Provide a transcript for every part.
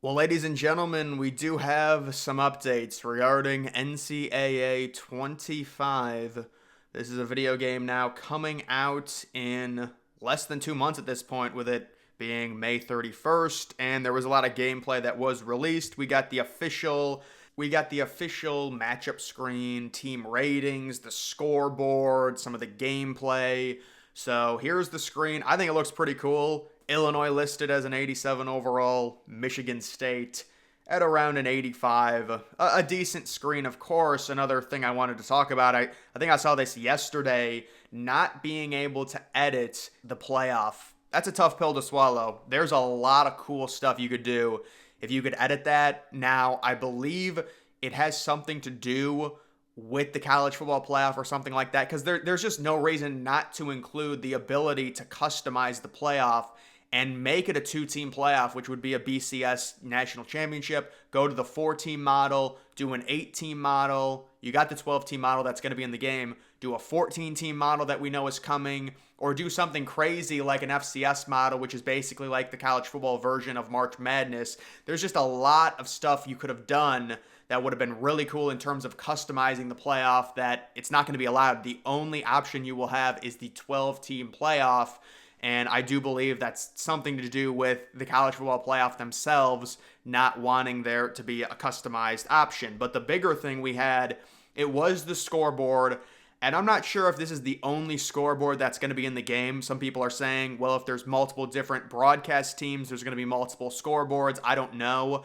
Well, ladies and gentlemen, we do have some updates regarding NCAA 25. This is a video game now coming out in less than 2 months at this point, with it being May 31st, and there was a lot of gameplay that was released. We got the official matchup screen, team ratings, the scoreboard, some of the gameplay. So here's the screen. I think it looks pretty cool. Illinois listed as an 87 overall, Michigan State at around an 85. A decent screen, of course. Another thing I wanted to talk about, I think I saw this yesterday, not being able to edit the playoff. That's a tough pill to swallow. There's a lot of cool stuff you could do if you could edit that. Now, I believe it has something to do with the college football playoff or something like that, because there's just no reason not to include the ability to customize the playoff and make it a two-team playoff, which would be a BCS national championship. Go to the 4-team model, do an 8-team model. You got the 12-team model that's going to be in the game. Do a 14-team model that we know is coming, or do something crazy like an FCS model, which is basically like the college football version of March Madness. There's just a lot of stuff you could have done that would have been really cool in terms of customizing the playoff that it's not going to be allowed. The only option you will have is the 12-team playoff. And I do believe that's something to do with the college football playoff themselves not wanting there to be a customized option. But the bigger thing we had, it was the scoreboard. And I'm not sure if this is the only scoreboard that's going to be in the game. Some people are saying, well, if there's multiple different broadcast teams, there's going to be multiple scoreboards. I don't know.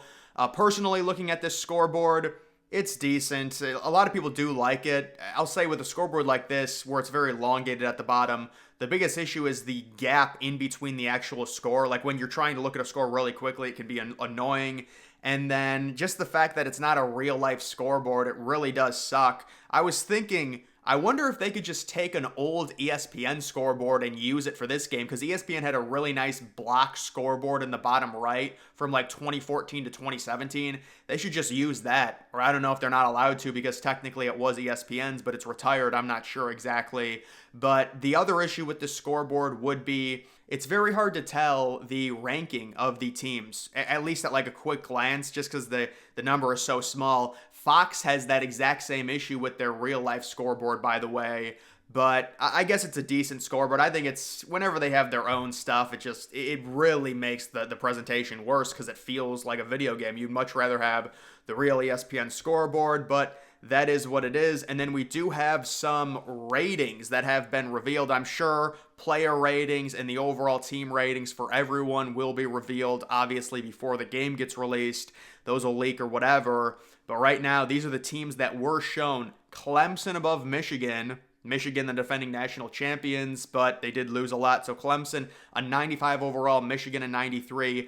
Personally, looking at this scoreboard, it's decent. A lot of people do like it. I'll say with a scoreboard like this, where it's very elongated at the bottom, the biggest issue is the gap in between the actual score. Like when you're trying to look at a score really quickly, it can be annoying. And then just the fact that it's not a real life scoreboard, it really does suck. I was thinking, I wonder if they could just take an old ESPN scoreboard and use it for this game, because ESPN had a really nice block scoreboard in the bottom right from like 2014 to 2017. They should just use that. Or I don't know if they're not allowed to, because technically it was ESPN's, but it's retired. I'm not sure exactly. But the other issue with the scoreboard would be it's very hard to tell the ranking of the teams, at least at like a quick glance, just because the number is so small. Fox has that exact same issue with their real life scoreboard, by the way. But I guess it's a decent scoreboard. I think it's whenever they have their own stuff, it really makes the presentation worse, because it feels like a video game. You'd much rather have the real ESPN scoreboard, but that is what it is. And then we do have some ratings that have been revealed. I'm sure player ratings and the overall team ratings for everyone will be revealed, obviously, before the game gets released. Those will leak or whatever. But right now, these are the teams that were shown. Clemson above Michigan. Michigan, the defending national champions, but they did lose a lot. So Clemson, a 95 overall. Michigan, a 93.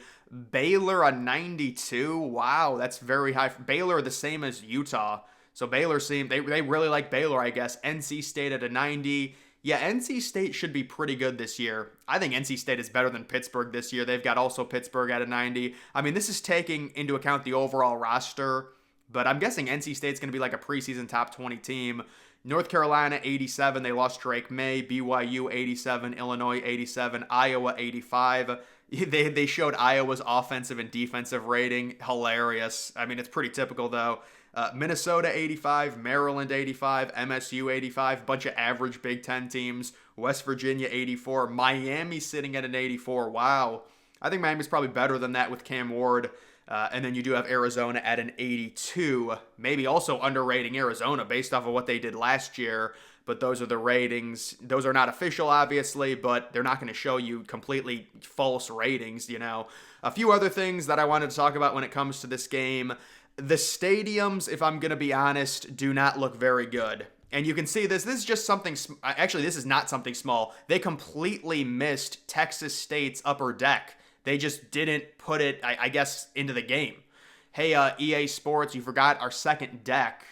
Baylor, a 92. Wow, that's very high. Baylor, the same as Utah. So Baylor they really like Baylor, I guess. NC State at a 90. Yeah, NC State should be pretty good this year. I think NC State is better than Pittsburgh this year. They've got also Pittsburgh at a 90. I mean, this is taking into account the overall roster, but I'm guessing NC State's going to be like a preseason top 20 team. North Carolina, 87. They lost Drake May. BYU, 87. Illinois, 87. Iowa, 85. They showed Iowa's offensive and defensive rating. Hilarious. I mean, it's pretty typical, though. Minnesota 85, Maryland 85, MSU 85, bunch of average Big Ten teams. West Virginia 84, Miami sitting at an 84. Wow. I think Miami's probably better than that with Cam Ward. And then you do have Arizona at an 82. Maybe also underrating Arizona based off of what they did last year. But those are the ratings. Those are not official, obviously, but they're not going to show you completely false ratings, A few other things that I wanted to talk about when it comes to this game. The stadiums, if I'm going to be honest, do not look very good. And you can see this. This is just something. Actually, this is not something small. They completely missed Texas State's upper deck. They just didn't put it, I guess, into the game. Hey, EA Sports, you forgot our second deck.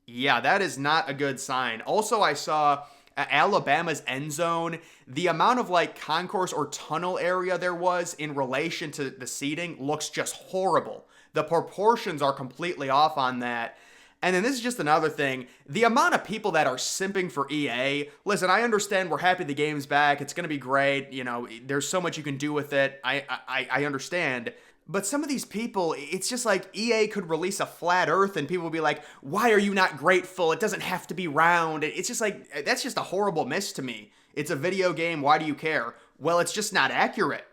Yeah, that is not a good sign. Also, I saw Alabama's end zone. The amount of concourse or tunnel area there was in relation to the seating looks just horrible. The proportions are completely off on that. And then this is just another thing. The amount of people that are simping for EA. Listen, I understand we're happy the game's back. It's going to be great. There's so much you can do with it. I understand. But some of these people, it's just like EA could release a flat earth and people would be like, why are you not grateful? It doesn't have to be round. It's just like, that's just a horrible miss to me. It's a video game. Why do you care? Well, it's just not accurate.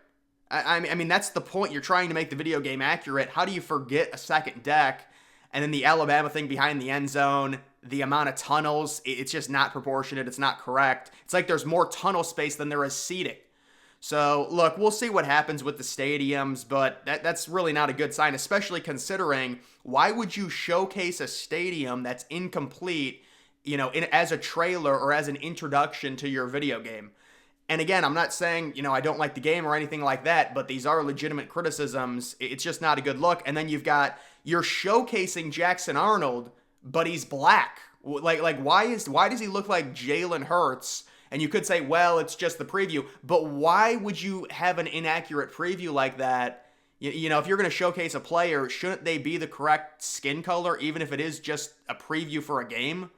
I mean, that's the point. You're trying to make the video game accurate. How do you forget a second deck? And then the Alabama thing behind the end zone, the amount of tunnels, it's just not proportionate. It's not correct. It's like there's more tunnel space than there is seating. So, look, we'll see what happens with the stadiums, but that's really not a good sign, especially considering why would you showcase a stadium that's incomplete, as a trailer or as an introduction to your video game? And again, I'm not saying, I don't like the game or anything like that, but these are legitimate criticisms. It's just not a good look. And then you're showcasing Jackson Arnold, but he's black. Like why does he look like Jalen Hurts? And you could say, well, it's just the preview, but why would you have an inaccurate preview like that? If you're going to showcase a player, shouldn't they be the correct skin color, even if it is just a preview for a game?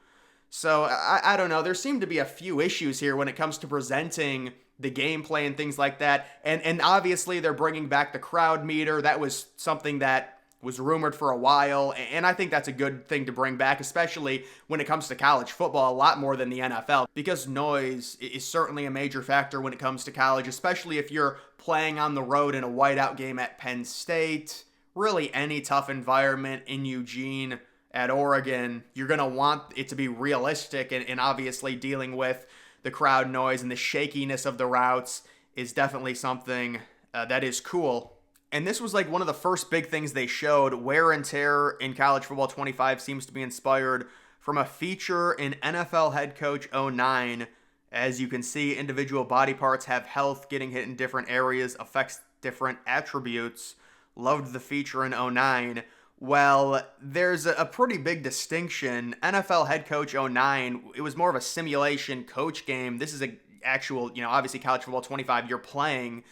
So, I don't know. There seem to be a few issues here when it comes to presenting the gameplay and things like that. And obviously, they're bringing back the crowd meter. That was something that was rumored for a while, and I think that's a good thing to bring back, especially when it comes to college football, a lot more than the NFL, because noise is certainly a major factor when it comes to college, especially if you're playing on the road in a whiteout game at Penn State, really any tough environment in Eugene, at Oregon. You're going to want it to be realistic, and obviously dealing with the crowd noise and the shakiness of the routes is definitely something that is cool. And this was like one of the first big things they showed. Wear and tear in College Football 25 seems to be inspired from a feature in NFL Head Coach '09. As you can see, individual body parts have health. Getting hit in different areas affects different attributes. Loved the feature in '09. Well, there's a pretty big distinction. NFL Head Coach '09, it was more of a simulation coach game. This is a actual, obviously College Football 25 you're playing.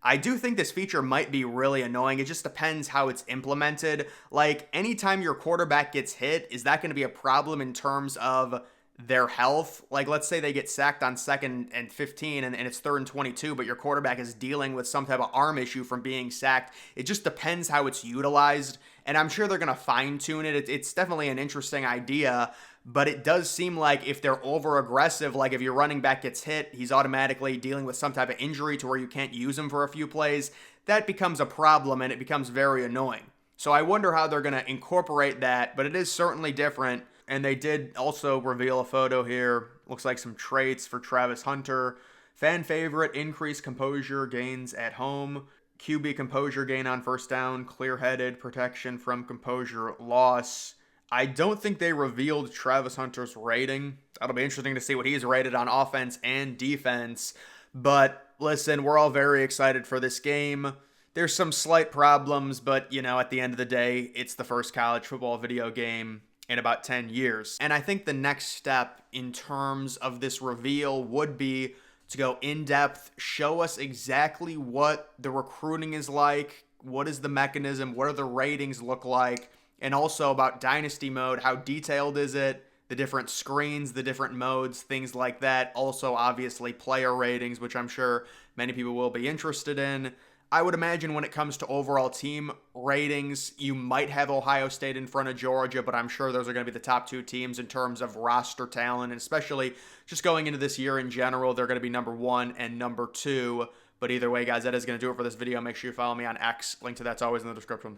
I do think this feature might be really annoying. It just depends how it's implemented. Like, anytime your quarterback gets hit, is that going to be a problem in terms of their health? Like, let's say they get sacked on 2nd and 15 and it's 3rd and 22, but your quarterback is dealing with some type of arm issue from being sacked. It just depends how it's utilized, and I'm sure they're going to fine-tune it. It's definitely an interesting idea, but it does seem like if they're over-aggressive, like if your running back gets hit, he's automatically dealing with some type of injury to where you can't use him for a few plays. That becomes a problem, and it becomes very annoying. So I wonder how they're going to incorporate that, but it is certainly different. And they did also reveal a photo here. Looks like some traits for Travis Hunter. Fan favorite, increased composure gains at home. QB composure gain on first down. Clear-headed, protection from composure loss. I don't think they revealed Travis Hunter's rating. That'll be interesting to see what he's rated on offense and defense. But listen, we're all very excited for this game. There's some slight problems, but, at the end of the day, it's the first college football video game in about 10 years. And I think the next step in terms of this reveal would be to go in depth, show us exactly what the recruiting is like, what is the mechanism, what do the ratings look like, and also about Dynasty Mode, how detailed is it, the different screens, the different modes, things like that. Also, obviously, player ratings, which I'm sure many people will be interested in. I would imagine when it comes to overall team ratings, you might have Ohio State in front of Georgia, but I'm sure those are going to be the top two teams in terms of roster talent, and especially just going into this year in general, they're going to be number 1 and number 2. But either way, guys, that is going to do it for this video. Make sure you follow me on X. Link to that's always in the description.